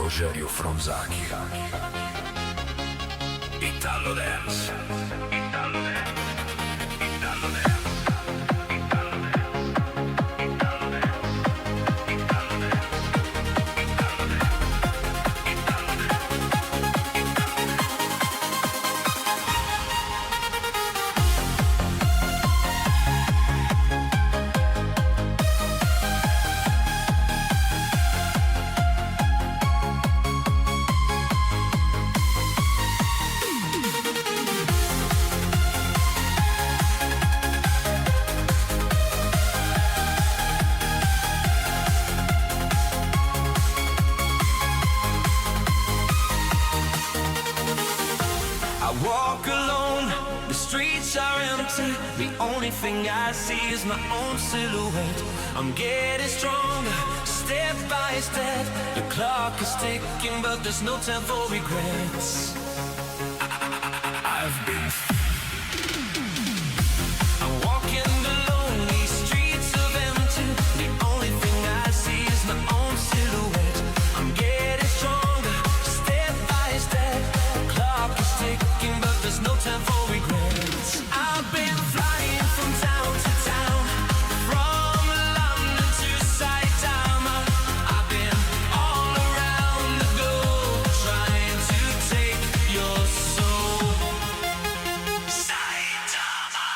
Rogerio Fronzaki. Italo Dance. Italo Dance. Italo Dance. Walk alone, the streets are empty. The only thing I see is my own silhouette. I'm getting stronger, step by step. The clock is ticking, but there's no time for regrets. I've been I'm walking alone, these streets are empty. The only thing I see is my own silhouette. I'm getting stronger, step by step. The clock is ticking, but there's no time for regrets. I've been flying from town to town, from London to Saitama. I've been all around the globe, trying to take your soul. Saitama.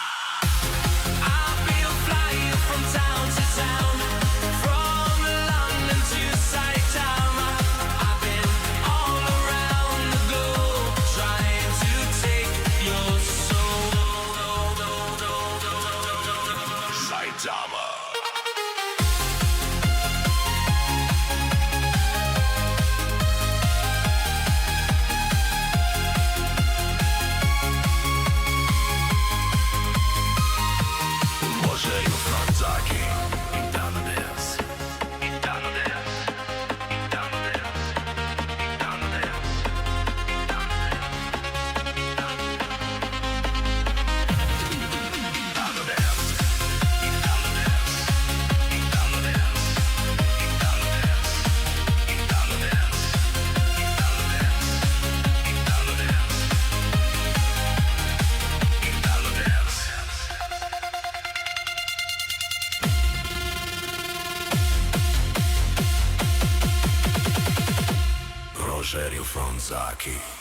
I've been flying from town to town, from London to Saitama. I've been all around the globe, trying to take your soul. Saitama. Rogerio Fronzaki. Italo Dance. Italo Dance. Italo Dance. Italo Dance. Italo Dance. Italo Dance. Italo Dance. Italo Dance. Italo Dance. Italo Dance. Italo Dance. Italo Dance. Rogerio Fronzaki.